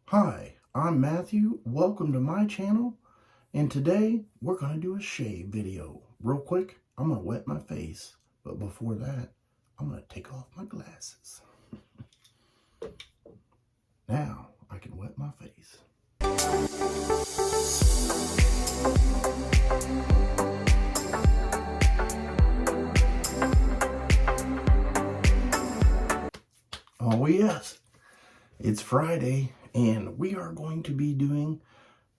Hi, I'm Matthew. Welcome to my channel. And today we're going to do a shave video. Real quick, I'm going to wet my face. But before that, I'm going to take off my glasses. Now I can wet my face. Oh yes, it's Friday and we are going to be doing,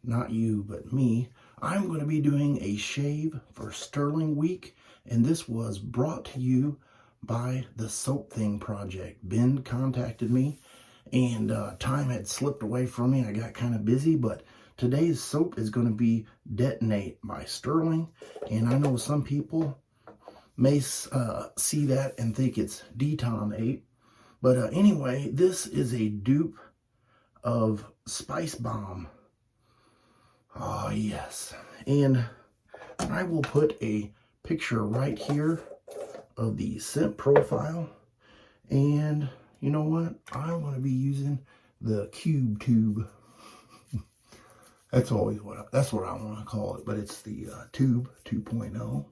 not you, but me, I'm going to be doing a shave for Stirling Week, and this was brought to you by the Soap Thing Project. Ben contacted me, and time had slipped away from me. I got kind of busy, but today's soap is going to be Deton-8 by Stirling, and I know some people may see that and think it's Deton-8, but anyway, this is a dupe of Spice Bomb. Oh, yes. And I will put a picture right here of the scent profile. And you know what? I'm going to be using the Cube Tube. That's always what I want to call it, but it's the Tube 2.0.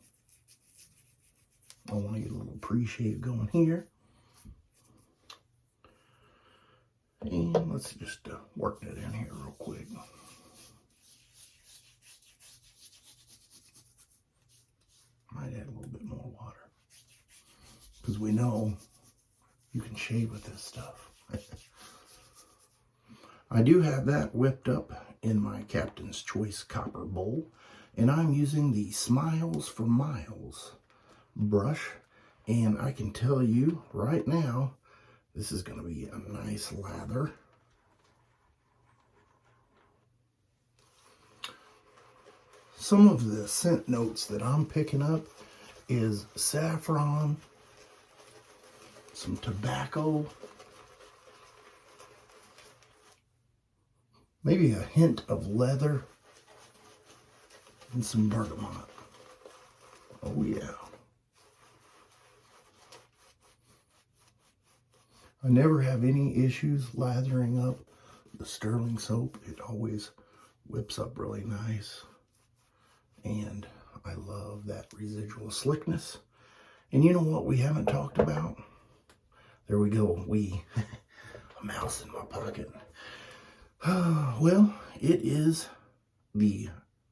I want to get a little Preshave going here. And let's just work that in here real quick. Might add a little bit more water, because we know you can shave with this stuff. I do have that whipped up in my Captain's Choice copper bowl, and I'm using the Smiles for Miles brush, and I can tell you right now, this is going to be a nice lather. Some of the scent notes that I'm picking up is saffron, some tobacco, maybe a hint of leather, and some bergamot. Oh yeah. I never have any issues lathering up the Stirling soap. It always whips up really nice. And I love that residual slickness. And you know what we haven't talked about? There we go. A mouse in my pocket. Well, it is the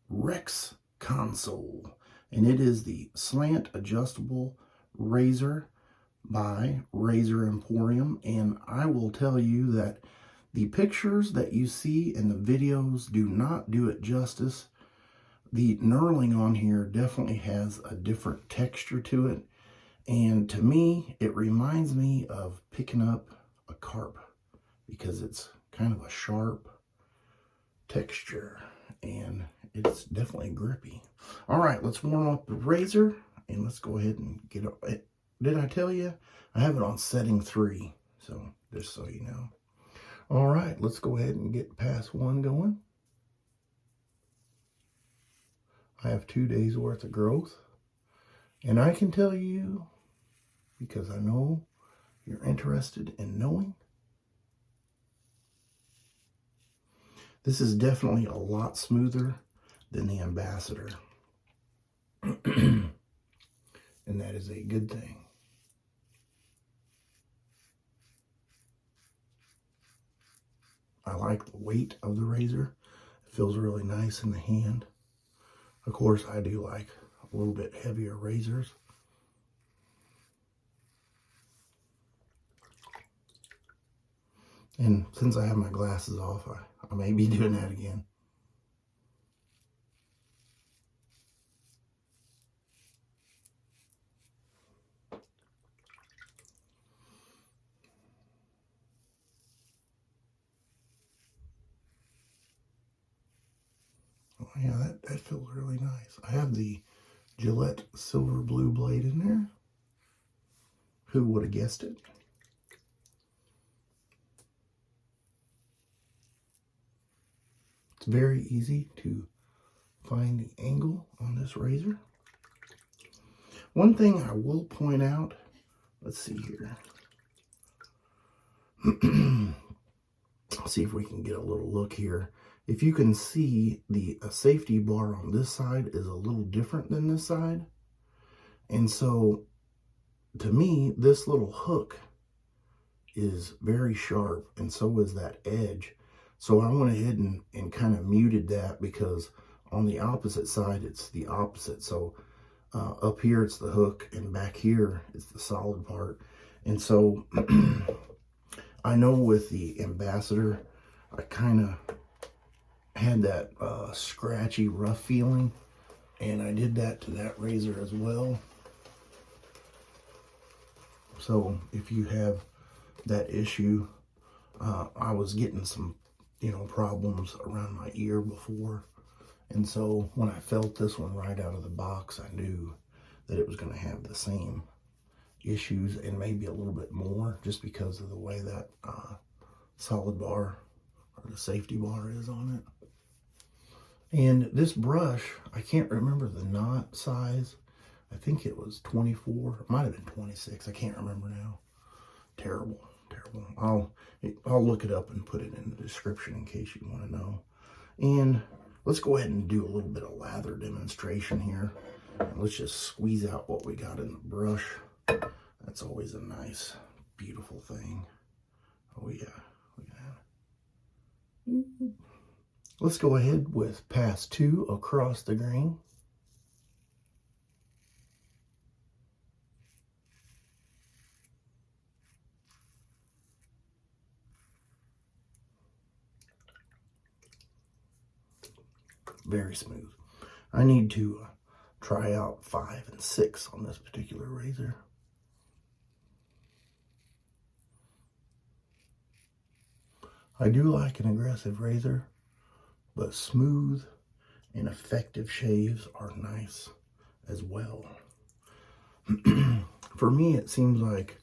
Rex Konsul. And it is the slant adjustable razor by Razor Emporium. And I will tell you that the pictures that you see in the videos do not do it justice. The knurling on here definitely has a different texture to it. And to me, it reminds me of picking up a carp, because it's kind of a sharp texture and it's definitely grippy. All right, let's warm up the razor and let's go ahead and get it. Did I tell you? I have it on setting 3, so just so you know. All right, let's go ahead and get pass 1 going. I have 2 days worth of growth, and I can tell you, because I know you're interested in knowing, this is definitely a lot smoother than the Ambassador. And that is a good thing. I like the weight of the razor. It feels really nice in the hand. Of course, I do like a little bit heavier razors. And since I have my glasses off, I may be doing that again. Oh yeah, that feels really nice. I have the Gillette silver blue blade in there. Who would have guessed it? It's very easy to find the angle on this razor. One thing I will point out, let's see here. see if we can get a little look here. If you can see, the safety bar on this side is a little different than this side. And so, to me, this little hook is very sharp, and so is that edge. So I went ahead and kind of muted that, because on the opposite side, it's the opposite. So up here, it's the hook, and back here, it's the solid part. And so I know with the Ambassador, I kind of had that scratchy, rough feeling, and I did that to that razor as well. So if you have that issue, I was getting some, problems around my ear before. And so when I felt this one right out of the box, I knew that it was going to have the same issues, and maybe a little bit more, just because of the way that solid bar, or the safety bar, is on it. And this brush, I can't remember the knot size. I think it was 24. It might have been 26. I can't remember now. Terrible. I'll look it up and put it in the description in case you want to know. And let's go ahead and do a little bit of lather demonstration here. And let's just squeeze out what we got in the brush. That's always a nice, beautiful thing. Oh yeah, look at that. Let's go ahead with pass 2 across the grain. Very smooth. I need to try out 5 and 6 on this particular razor. I do like an aggressive razor, but smooth and effective shaves are nice as well. For me, it seems like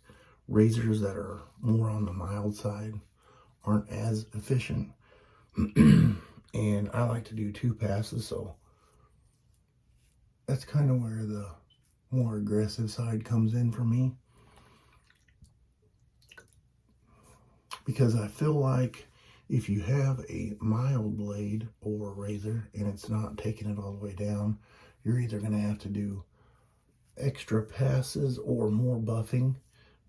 razors that are more on the mild side aren't as efficient. And I like to do 2 passes, so that's kind of where the more aggressive side comes in for me. Because I feel like if you have a mild blade or razor and it's not taking it all the way down, you're either going to have to do extra passes or more buffing.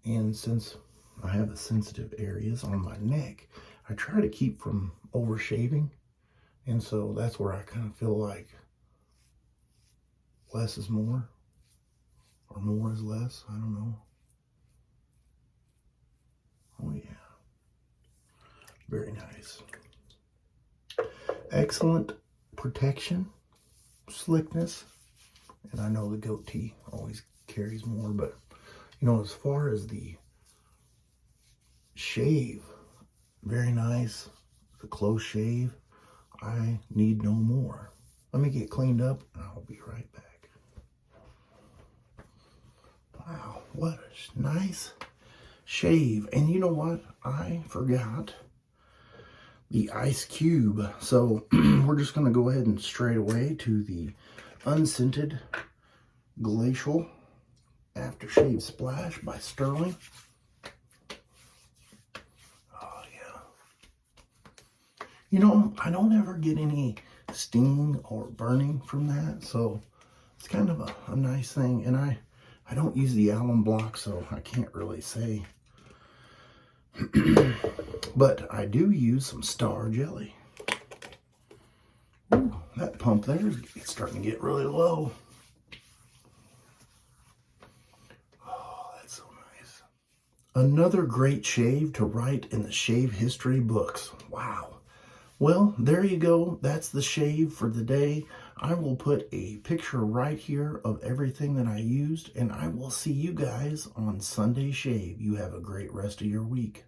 And since I have the sensitive areas on my neck, I try to keep from overshaving. And so that's where I kind of feel like less is more, or more is less. I don't know. Oh yeah. Very nice. Excellent protection, slickness. And I know the goatee always carries more, but as far as the shave, very nice. The close shave. I need no more. Let me get cleaned up and I'll be right back. Wow, what a nice shave. And you know what? I forgot the ice cube. So we're just going to go ahead and straight away to the unscented glacial aftershave splash by Stirling. I don't ever get any sting or burning from that, so it's kind of a nice thing. And I don't use the alum block, so I can't really say. But I do use some Star Jelly. Ooh, that pump there is starting to get really low. Oh, that's so nice. Another great shave to write in the shave history books. Wow. Well, there you go. That's the shave for the day. I will put a picture right here of everything that I used, and I will see you guys on Sunday Shave. You have a great rest of your week.